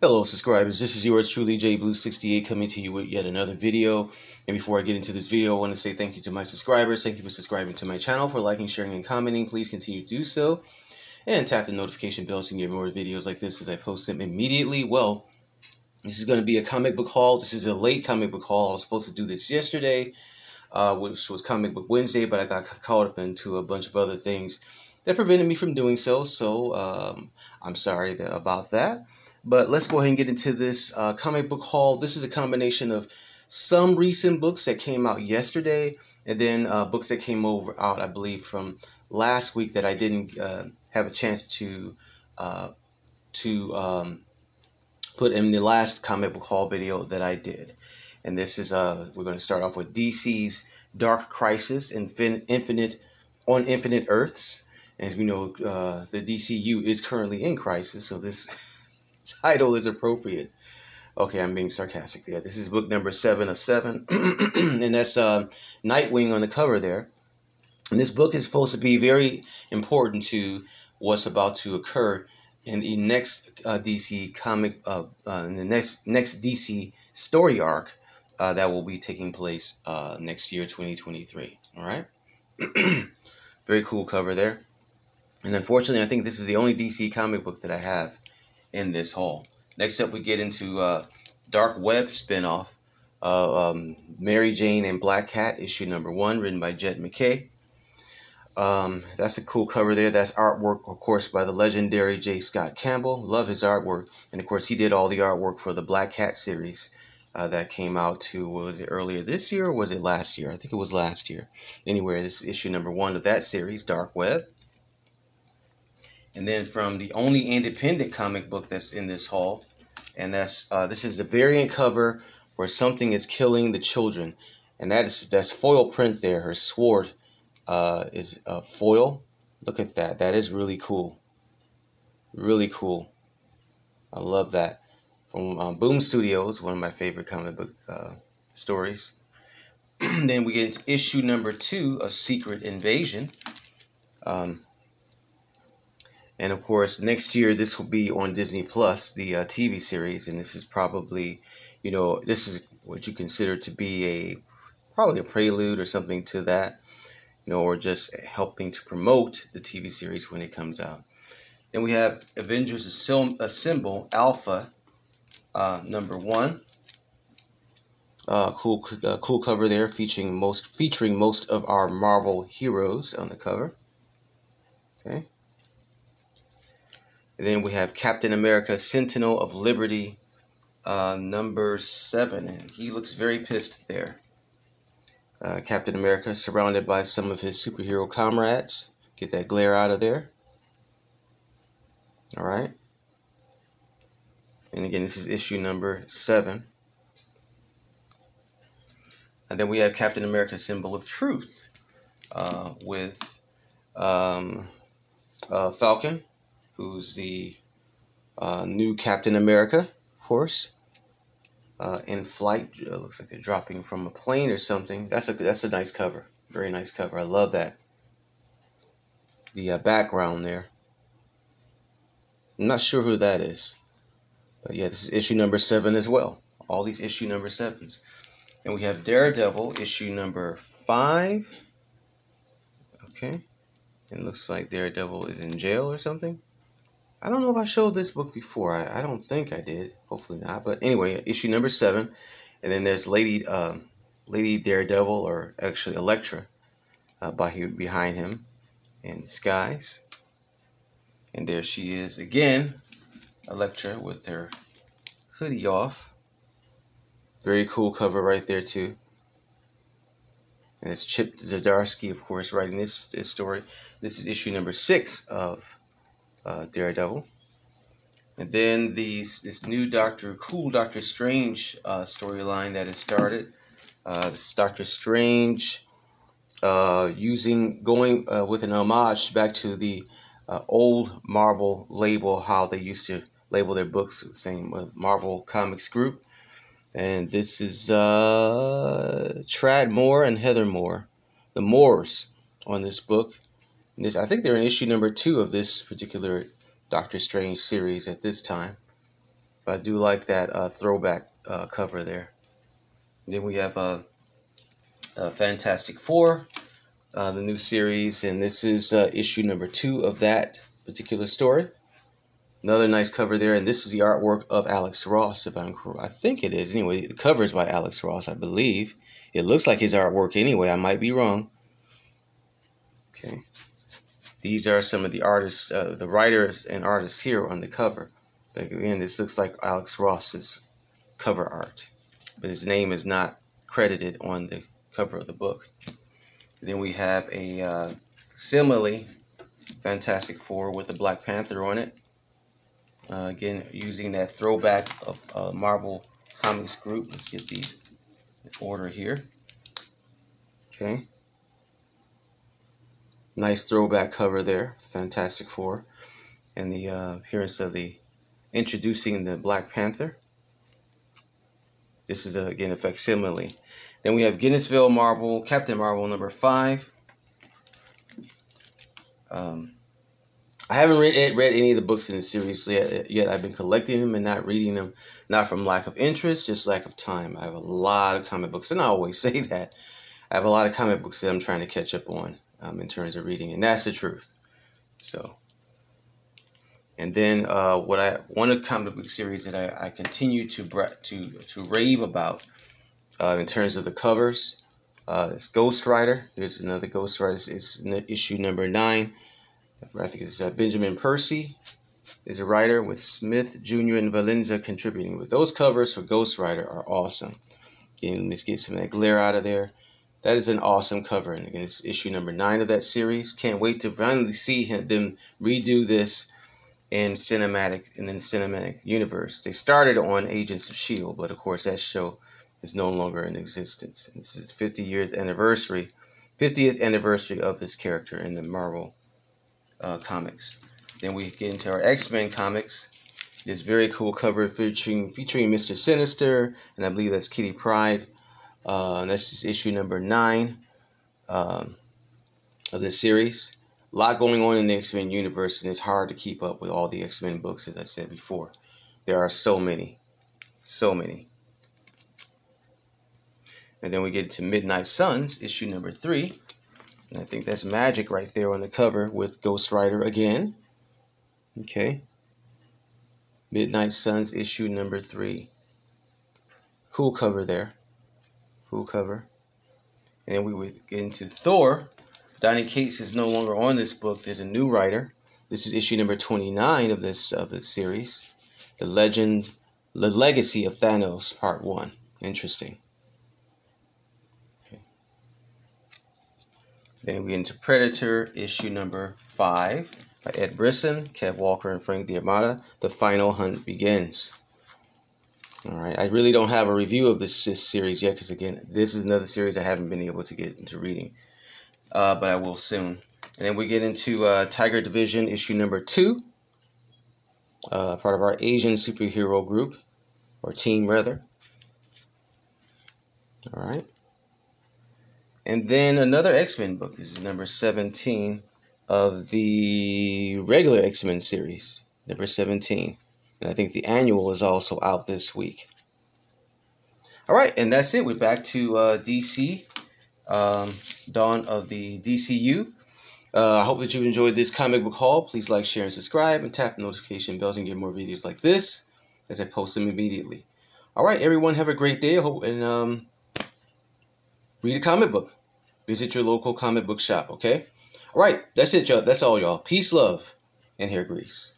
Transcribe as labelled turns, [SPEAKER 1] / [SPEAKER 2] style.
[SPEAKER 1] Hello subscribers, this is yours truly JBlue68 coming to you with yet another video. And before I get into this video, I want to say thank you to my subscribers. Thank you for subscribing to my channel, for liking, sharing, and commenting. Please continue to do so. And tap the notification bell so you can get more videos like this as I post them immediately. Well, this is going to be a comic book haul. This is a late comic book haul. I was supposed to do this yesterday, which was Comic Book Wednesday, but I got caught up into a bunch of other things that prevented me from doing so. I'm sorry about that. But let's go ahead and get into this comic book haul. This is a combination of some recent books that came out yesterday, and then books that came out, I believe, from last week that I didn't have a chance uh, to put in the last comic book haul video that I did. And this is we're going to start off with DC's Dark Crisis, Infinite Earths. As we know, the DCU is currently in crisis, so this title is appropriate. Okay, I'm being sarcastic. Yeah, this is book number 7 of 7, and that's Nightwing on the cover there. And this book is supposed to be very important to what's about to occur in the next DC comic, in the next DC story arc that will be taking place next year, 2023. All right, very cool cover there. And unfortunately, I think this is the only DC comic book that I have in this haul. Next up, we get into Dark Web spinoff, Mary Jane and Black Cat, issue number 1, written by Jed MacKay. That's a cool cover there. That's artwork, of course, by the legendary J. Scott Campbell. Love his artwork. And, of course, he did all the artwork for the Black Cat series that came out was it earlier this year or was it last year? I think it was last year. Anyway, this is issue number 1 of that series, Dark Web. And then from the only independent comic book that's in this haul, and that's this is a variant cover where Something is Killing the Children, and that's foil print there. Her sword is foil. Look at that. That is really cool. Really cool. I love that. From Boom Studios, one of my favorite comic book stories. Then we get into issue number 2 of Secret Invasion. And of course, next year this will be on Disney Plus, the TV series, and this is probably, this is what you consider to be probably a prelude or something to that, or just helping to promote the TV series when it comes out. Then we have Avengers Assemble Alpha number 1. Cool cover there, featuring most of our Marvel heroes on the cover. Okay. And then we have Captain America, Sentinel of Liberty, number 7. And he looks very pissed there. Captain America surrounded by some of his superhero comrades. Get that glare out of there. All right. And again, this is issue number 7. And then we have Captain America, Symbol of Truth, with Falcon, who's the new Captain America, of course, in flight. Looks like they're dropping from a plane or something. That's a nice cover. Very nice cover. I love that. The background there. I'm not sure who that is. But yeah, this is issue number 7 as well. All these issue number 7s. And we have Daredevil, issue number 5. Okay. It looks like Daredevil is in jail or something. I don't know if I showed this book before. I don't think I did. Hopefully not. But anyway, issue number 7. And then there's Lady Daredevil, or actually Elektra, behind him in disguise. And there she is again, Elektra, with her hoodie off. Very cool cover right there too. And it's Chip Zdarsky, of course, writing this story. This is issue number 6 of Daredevil. And then this new Doctor Strange storyline that has started. This is Doctor Strange going with an homage back to the old Marvel label, how they used to label their books, same with Marvel Comics Group. And this is Trad Moore and Heather Moore, the Moores, on this book. And I think they're in issue number 2 of this particular Doctor Strange series at this time. But I do like that throwback cover there. And then we have Fantastic Four, the new series, and this is issue number 2 of that particular story. Another nice cover there, and this is the artwork of Alex Ross, if I'm correct. I think it is. Anyway, the cover is by Alex Ross, I believe. It looks like his artwork anyway. I might be wrong. Okay. These are some of the artists, the writers and artists here on the cover. But again, this looks like Alex Ross's cover art, but his name is not credited on the cover of the book. And then we have a facsimile Fantastic Four with the Black Panther on it. Again, using that throwback of Marvel Comics group. Let's get these in order here. Okay. Nice throwback cover there, Fantastic Four. And the appearance of the introducing the Black Panther. This is, again, a facsimile. Then we have Guinnessville Marvel, Captain Marvel number 5. I haven't read any of the books in the series yet. I've been collecting them and not reading them, not from lack of interest, just lack of time. I have a lot of comic books, and I always say that. I have a lot of comic books that I'm trying to catch up on in terms of reading, and that's the truth. So, and then one of the comic book series that I continue to rave about in terms of the covers is Ghost Rider. There's another Ghost Rider. It's issue number 9. I think it's Benjamin Percy is a writer with Smith Jr. and Valenza contributing. But those covers for Ghost Rider are awesome. Again, let's get some of that glare out of there. That is an awesome cover. And again, it's issue number 9 of that series. Can't wait to finally see them redo this in the cinematic universe. They started on Agents of S.H.I.E.L.D., but of course that show is no longer in existence. And this is the 50th anniversary of this character in the Marvel comics. Then we get into our X-Men comics. This very cool cover featuring Mr. Sinister, and I believe that's Kitty Pryde. And that's just issue number 9 of this series. A lot going on in the X-Men universe, and it's hard to keep up with all the X-Men books, as I said before. There are so many. So many. And then we get to Midnight Suns, issue number 3. And I think that's Magic right there on the cover with Ghost Rider again. Okay. Midnight Suns, issue number 3. Cool cover there. Cool cover. And then we would get into Thor. Donny Cates is no longer on this book. There's a new writer. This is issue number 29 of this series. The Legacy of Thanos, part 1. Interesting. Okay. Then we get into Predator, issue number 5 by Ed Brisson, Kev Walker, and Frank D'Armata. The final hunt begins. All right, I really don't have a review of this series yet because, again, this is another series I haven't been able to get into reading. But I will soon. And then we get into Tiger Division, issue number 2. Part of our Asian superhero group, or team, rather. All right. And then another X-Men book. This is number 17 of the regular X-Men series. Number 17. And I think the annual is also out this week. All right, and that's it. We're back to DC. Dawn of the DCU. I hope that you enjoyed this comic book haul. Please like, share, and subscribe, and tap the notification bells and get more videos like this as I post them immediately. All right, everyone, have a great day. I hope and read a comic book. Visit your local comic book shop. Okay. All right, that's it, y'all. That's all, y'all. Peace, love, and hair grease.